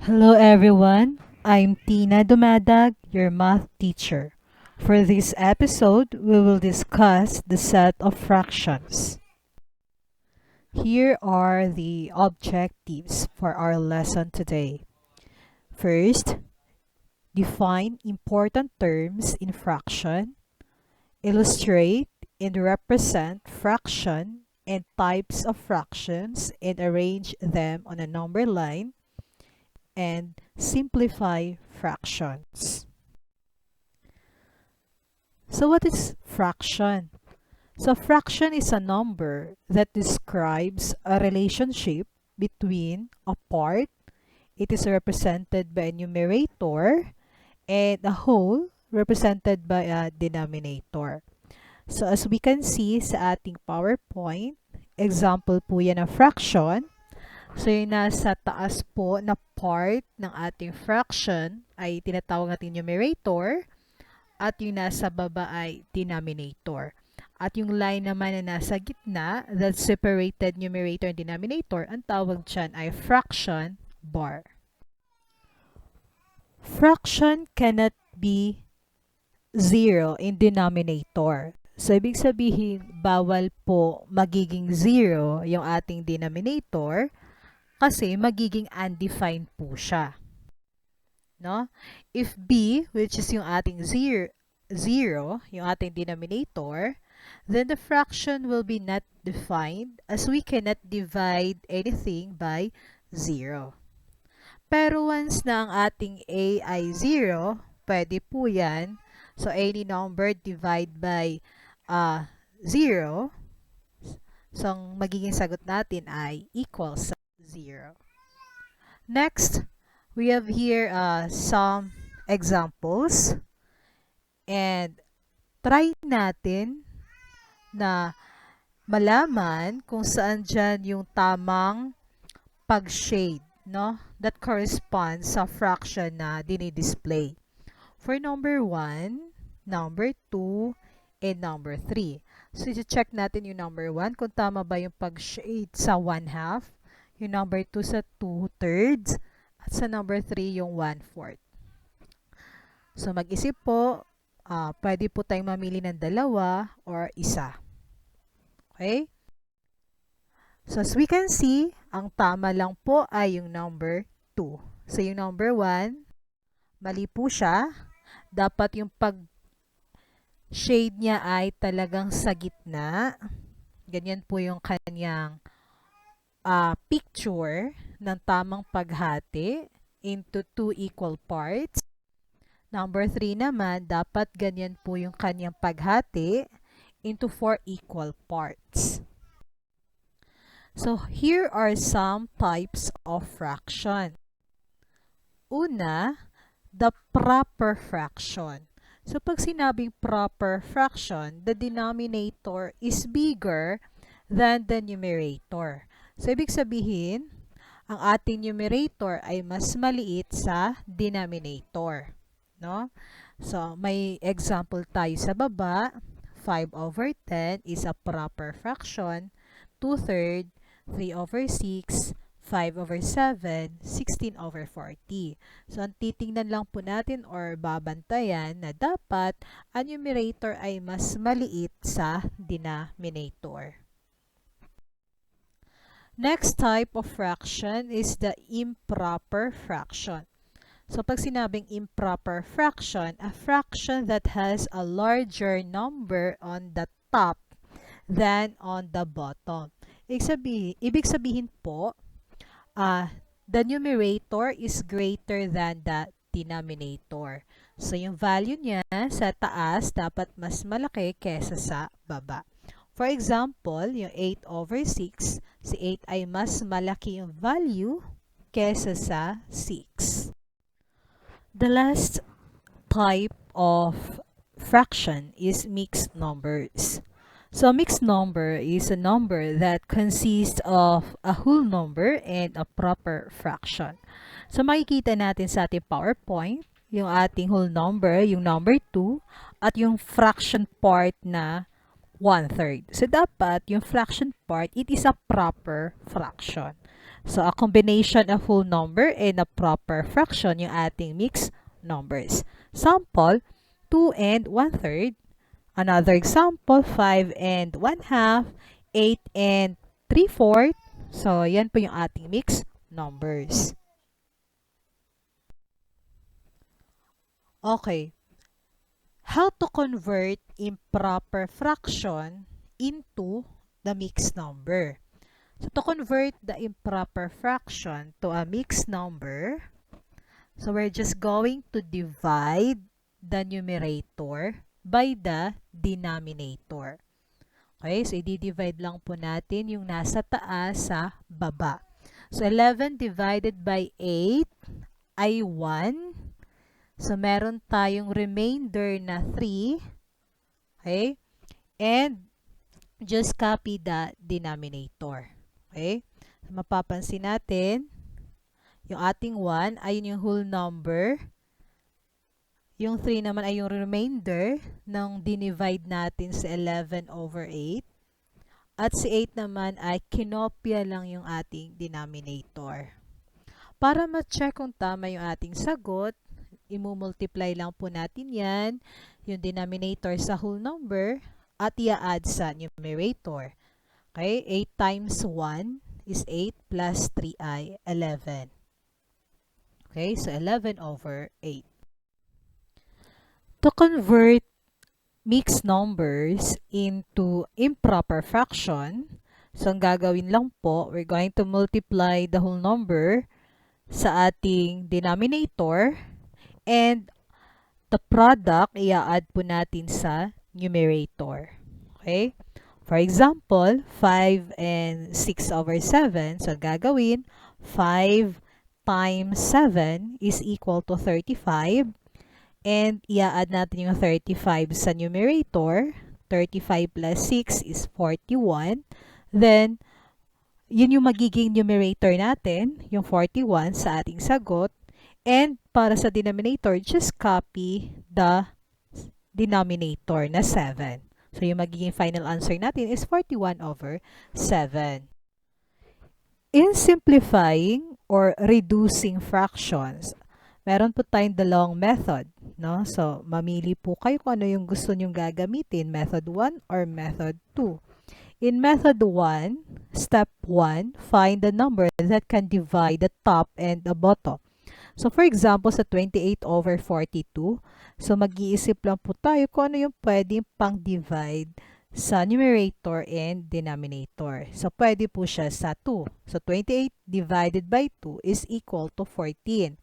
Hello everyone, I'm Tina Dumadag, your math teacher. For this episode, we will discuss the set of fractions. Here are the objectives for our lesson today. First, define important terms in fraction, illustrate and represent fraction and types of fractions and arrange them on a number line, and simplify fractions. So what is fraction? So fraction is a number that describes a relationship between a part. It is represented by a numerator and a whole represented by a denominator. So as we can see sa ating PowerPoint, example po yan ng fraction. So yung nasa taas po na part ng ating fraction ay tinatawag natin numerator at yung nasa baba ay denominator. At yung line naman na nasa gitna that separated numerator and denominator, ang tawag dyan ay fraction bar. Fraction cannot be zero in denominator. So ibig sabihin, bawal po magiging zero yung ating denominator kasi magiging undefined po siya. No? If b, which is yung ating zero, yung ating denominator, then the fraction will be not defined as we cannot divide anything by 0. Pero once na ang ating a ay 0, pwede po yan. So any number divide by 0, so ang magiging sagot natin ay equals 0. Next, we have here some examples and try natin na malaman kung saan dyan yung tamang pag-shade, no? That corresponds sa fraction na dinidisplay. For number 1, number 2, and number 3. So, i-check natin yung number 1 kung tama ba yung pag-shade sa 1/2, yung number 2 sa 2/3, at sa number 3 yung 1/4. So mag-isip po, pwede po tayong mamili ng dalawa or isa. Okay? So as we can see, ang tama lang po ay yung number 2. So yung number 1, mali po siya. Dapat yung pag-shade niya ay talagang sa gitna. Ganyan po yung kanyang picture ng tamang paghati into 2 equal parts. Number 3 naman, dapat ganyan po yung kanyang paghati into 4 equal parts. So, here are some types of fraction. Una, the proper fraction. So, pag sinabing proper fraction, the denominator is bigger than the numerator. So, ibig sabihin, ang ating numerator ay mas maliit sa denominator. No? So, may example tayo sa baba. 5/10 is a proper fraction. 2/3, 3/6, 5/7, 16/40. So, ang titingnan lang po natin or babantayan na dapat ang numerator ay mas maliit sa denominator. Next type of fraction is the improper fraction. So, pag sinabing improper fraction, a fraction that has a larger number on the top than on the bottom. Ibig sabihin po, the numerator is greater than the denominator. So, yung value niya sa taas dapat mas malaki kesa sa baba. For example, yung 8/6, si 8 ay mas malaki yung value kesa sa 6. The last type of fraction is mixed numbers. So, mixed number is a number that consists of a whole number and a proper fraction. So, makikita natin sa ating PowerPoint, yung ating whole number, yung number 2, at yung fraction part na 1/3. So, dapat yung fraction part, it is a proper fraction. So, a combination of whole number and a proper fraction yung ating mixed numbers. Sample, 2 and 1/3. Another example, 5 and 1/2, 8 and 3/4. So, yan po yung ating mixed numbers. Okay. How to convert improper fraction into the mixed number? So, to convert the improper fraction to a mixed number, so we're just going to divide the numerator by the denominator. Okay, so i-divide lang po natin yung nasa taas sa baba. So, 11 divided by 8 ay 1. So, meron tayong remainder na 3. Okay? And, just copy the denominator. Okay? So, mapapansin natin, yung ating 1 ay yung whole number. Yung 3 naman ay yung remainder ng dinivide natin sa 11/8. At si 8 naman ay kinopya lang yung ating denominator. Para ma-check kung tama yung ating sagot, i-multiply lang po natin yan, yung denominator sa whole number, at i-add sa numerator. Okay? 8 times 1 is 8 plus 3 ay 11. Okay? So, 11/8. To convert mixed numbers into improper fraction, so ang gagawin lang po, we're going to multiply the whole number sa ating denominator, and the product, i-add po natin sa numerator. Okay? For example, 5 and 6/7. So, gagawin, 5 times 7 is equal to 35. And, i-add natin yung 35 sa numerator. 35 plus 6 is 41. Then, yun yung magiging numerator natin, yung 41 sa ating sagot. And para sa denominator, just copy the denominator na 7. So, yung magiging final answer natin is 41/7. In simplifying or reducing fractions, meron po tayong dalawang method. No? So, mamili po kayo kung ano yung gusto nyong gagamitin, method 1 or method 2. In method 1, step 1, find the number that can divide the top and the bottom. So, for example, sa 28/42, so mag-iisip lang po tayo kung ano yung pwedeng pang-divide sa numerator and denominator. So, pwede po siya sa 2. So, 28 divided by 2 is equal to 14.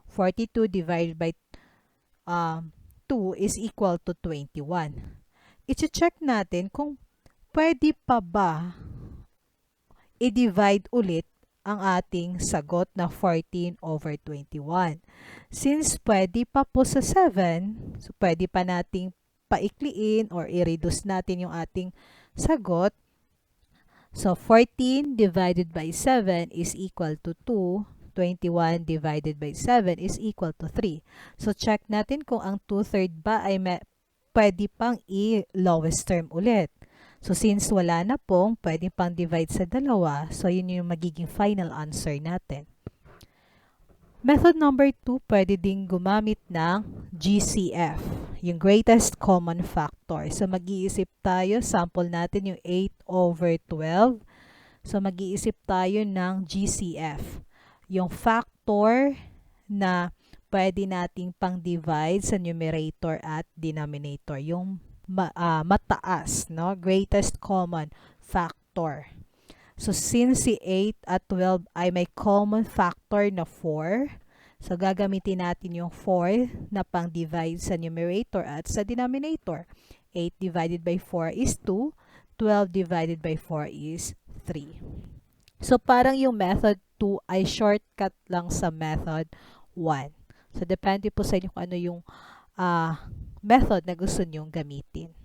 42 divided by 2 is equal to 21. I-check natin kung pwede pa ba i-divide ulit ang ating sagot na 14/21. Since pwede pa po sa 7, so pwede pa nating paikliin or i-reduce natin yung ating sagot. So, 14 divided by 7 is equal to 2. 21 divided by 7 is equal to 3. So, check natin kung ang 2/3 ba ay pwede pang i-lowest term ulit. So, since wala na pong pwede pang divide sa dalawa, so yun yung magiging final answer natin. Method number 2, pwede ding gumamit ng GCF, yung greatest common factor. So, mag-iisip tayo, sample natin yung 8/12. So, mag-iisip tayo ng GCF, yung factor na pwede nating pang-divide sa numerator at denominator, yung mataas, no? Greatest common factor. So, since si 8 at 12 ay may common factor na 4, so gagamitin natin yung 4 na pang-divide sa numerator at sa denominator. 8 divided by 4 is 2, 12 divided by 4 is 3. So, parang yung method 2 ay shortcut lang sa method 1. So, depende po sa inyo kung ano yung method na gusto nyong gamitin.